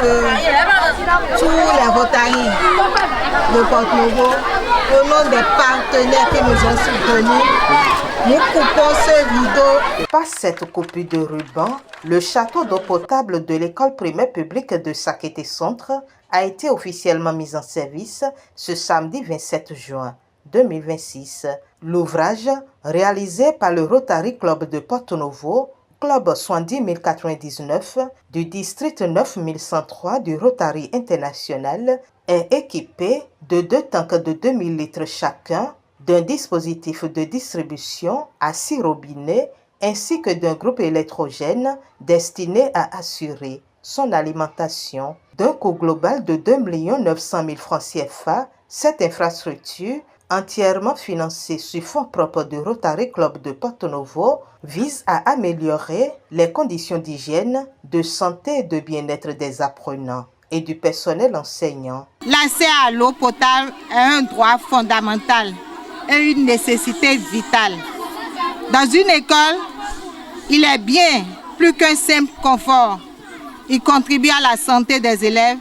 de tous les Rotaries de Porto-Novo, au nom des partenaires qui nous ont soutenus, nous coupons ce rideau. Par cette coupure de ruban, le château d'eau potable de l'école primaire publique de Sakété Centre a été officiellement mis en service ce samedi 27 juin 2026. L'ouvrage, réalisé par le Rotary Club de Porto-Novo, Club 70099 du district 9103 du Rotary International, est équipé de 2 tanks de 2000 litres chacun, d'un dispositif de distribution à 6 robinets ainsi que d'un groupe électrogène destiné à assurer son alimentation. D'un coût global de 2 900 000 francs CFA, cette infrastructure, entièrement financée sur fonds propres du Rotary Club de Porto-Novo, vise à améliorer les conditions d'hygiène, de santé et de bien-être des apprenants et du personnel enseignant. L'accès à l'eau potable est un droit fondamental et une nécessité vitale. Dans une école, il est bien plus qu'un simple confort. Il contribue à la santé des élèves,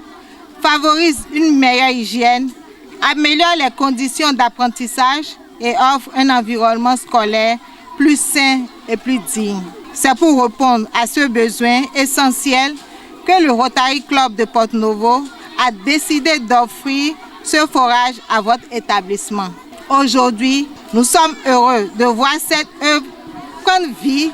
favorise une meilleure hygiène, améliore les conditions d'apprentissage et offre un environnement scolaire plus sain et plus digne. C'est pour répondre à ce besoin essentiel que le Rotary Club de Porto-Novo a décidé d'offrir ce forage à votre établissement. Aujourd'hui, nous sommes heureux de voir cette œuvre prendre vie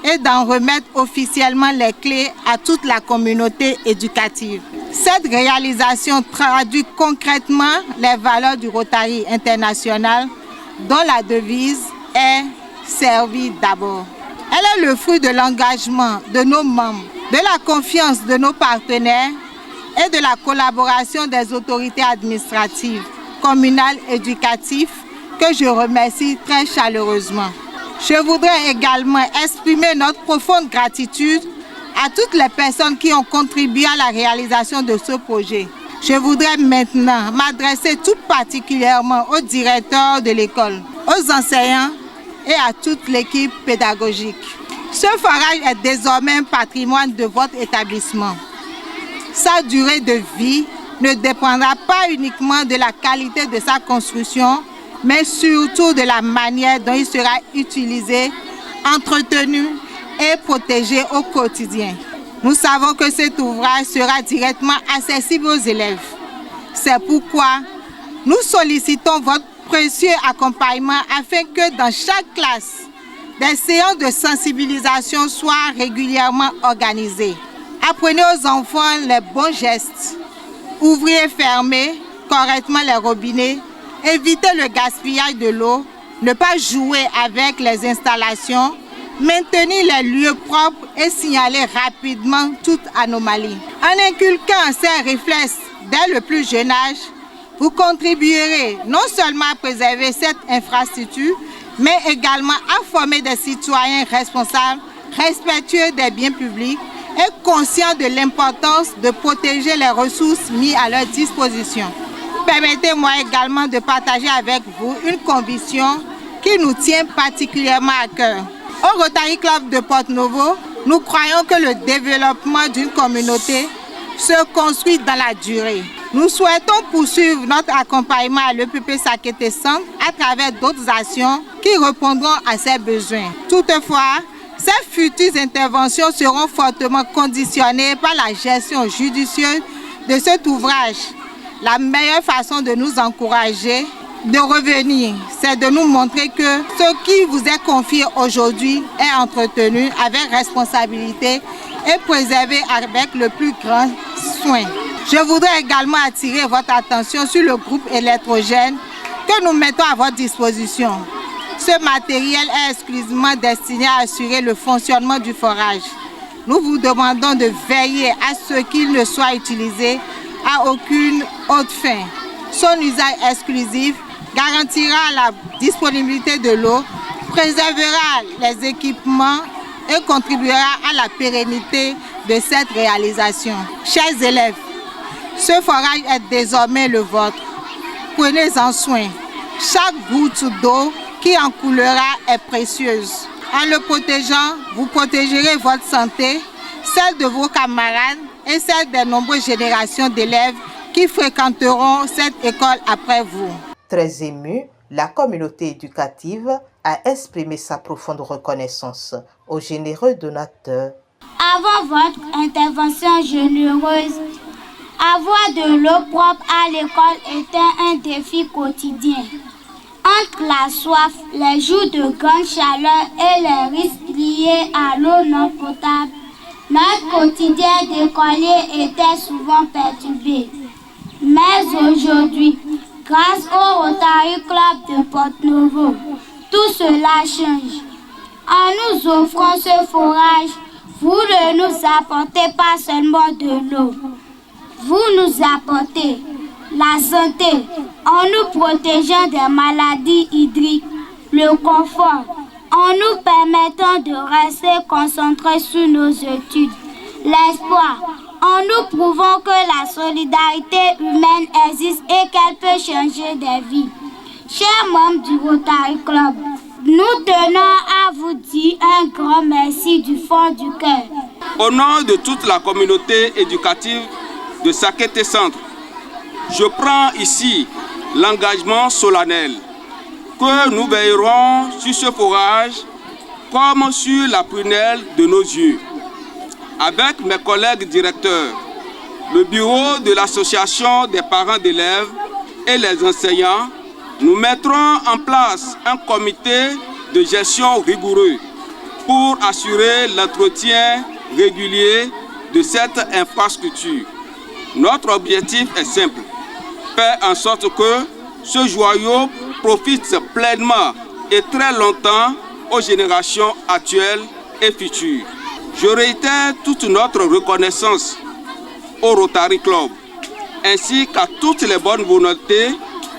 et d'en remettre officiellement les clés à toute la communauté éducative. Cette réalisation traduit concrètement les valeurs du Rotary International, dont la devise est « Servir d'abord ». Elle est le fruit de l'engagement de nos membres, de la confiance de nos partenaires et de la collaboration des autorités administratives, communales, éducatives, que je remercie très chaleureusement. Je voudrais également exprimer notre profonde gratitude à toutes les personnes qui ont contribué à la réalisation de ce projet. Je voudrais maintenant m'adresser tout particulièrement aux directeurs de l'école, aux enseignants et à toute l'équipe pédagogique. Ce forage est désormais un patrimoine de votre établissement. Sa durée de vie ne dépendra pas uniquement de la qualité de sa construction, mais surtout de la manière dont il sera utilisé, entretenu et protégé au quotidien. Nous savons que cet ouvrage sera directement accessible aux élèves. C'est pourquoi nous sollicitons votre précieux accompagnement afin que dans chaque classe, des séances de sensibilisation soient régulièrement organisées. Apprenez aux enfants les bons gestes. Ouvrez et fermez correctement les robinets. Évitez le gaspillage de l'eau. Ne pas jouer avec les installations. Maintenir les lieux propres et signaler rapidement toute anomalie. En inculquant ces réflexes dès le plus jeune âge, vous contribuerez non seulement à préserver cette infrastructure, mais également à former des citoyens responsables, respectueux des biens publics et conscients de l'importance de protéger les ressources mises à leur disposition. Permettez-moi également de partager avec vous une conviction qui nous tient particulièrement à cœur. Au Rotary Club de Porto-Novo, nous croyons que le développement d'une communauté se construit dans la durée. Nous souhaitons poursuivre notre accompagnement à l'EPP Sakété Centre à travers d'autres actions qui répondront à ses besoins. Toutefois, ces futures interventions seront fortement conditionnées par la gestion judicieuse de cet ouvrage. La meilleure façon de nous encourager de revenir, c'est de nous montrer que ce qui vous est confié aujourd'hui est entretenu avec responsabilité et préservé avec le plus grand soin. Je voudrais également attirer votre attention sur le groupe électrogène que nous mettons à votre disposition. Ce matériel est exclusivement destiné à assurer le fonctionnement du forage. Nous vous demandons de veiller à ce qu'il ne soit utilisé à aucune autre fin. Son usage exclusif garantira la disponibilité de l'eau, préservera les équipements et contribuera à la pérennité de cette réalisation. Chers élèves, ce forage est désormais le vôtre. Prenez-en soin. Chaque goutte d'eau qui en coulera est précieuse. En le protégeant, vous protégerez votre santé, celle de vos camarades et celle des nombreuses générations d'élèves qui fréquenteront cette école après vous. Très émue, la communauté éducative a exprimé sa profonde reconnaissance aux généreux donateurs. Avant votre intervention généreuse, avoir de l'eau propre à l'école était un défi quotidien. Entre la soif, les jours de grande chaleur et les risques liés à l'eau non potable, notre quotidien d'écolier était souvent perturbé. Mais aujourd'hui, grâce au Rotary Club de Porto-Novo, tout cela change. En nous offrant ce forage, vous ne nous apportez pas seulement de l'eau, vous nous apportez la santé en nous protégeant des maladies hydriques, le confort en nous permettant de rester concentrés sur nos études, l'espoir en nous prouvant que la solidarité humaine existe et qu'elle peut changer des vies. Chers membres du Rotary Club, nous tenons à vous dire un grand merci du fond du cœur. Au nom de toute la communauté éducative de Sakété Centre, je prends ici l'engagement solennel que nous veillerons sur ce forage comme sur la prunelle de nos yeux. Avec mes collègues directeurs, le bureau de l'association des parents d'élèves et les enseignants, nous mettrons en place un comité de gestion rigoureux pour assurer l'entretien régulier de cette infrastructure. Notre objectif est simple, faire en sorte que ce joyau profite pleinement et très longtemps aux générations actuelles et futures. Je réitère toute notre reconnaissance au Rotary Club, ainsi qu'à toutes les bonnes volontés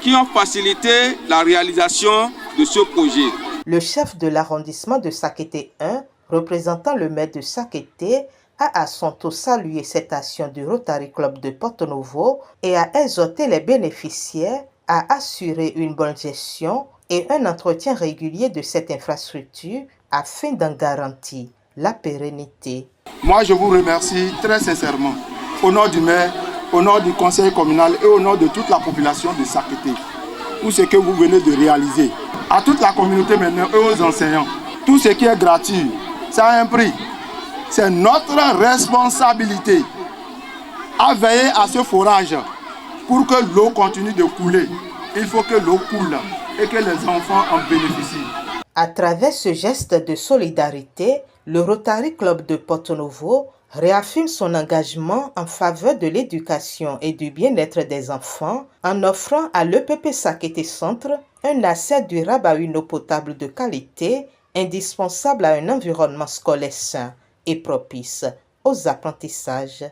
qui ont facilité la réalisation de ce projet. Le chef de l'arrondissement de Sakété 1, représentant le maire de Sakété, a à son tour salué cette action du Rotary Club de Porto-Novo et a exhorté les bénéficiaires à assurer une bonne gestion et un entretien régulier de cette infrastructure afin d'en garantir la pérennité. Moi, je vous remercie très sincèrement, au nom du maire, au nom du conseil communal et au nom de toute la population de Sakété, pour ce que vous venez de réaliser. À toute la communauté maintenant et aux enseignants, tout ce qui est gratuit, ça a un prix. C'est notre responsabilité à veiller à ce forage pour que l'eau continue de couler. Il faut que l'eau coule et que les enfants en bénéficient. À travers ce geste de solidarité, le Rotary Club de Porto-Novo réaffirme son engagement en faveur de l'éducation et du bien-être des enfants en offrant à l'EPP Sakété Centre un accès durable à une eau potable de qualité, indispensable à un environnement scolaire sain et propice aux apprentissages.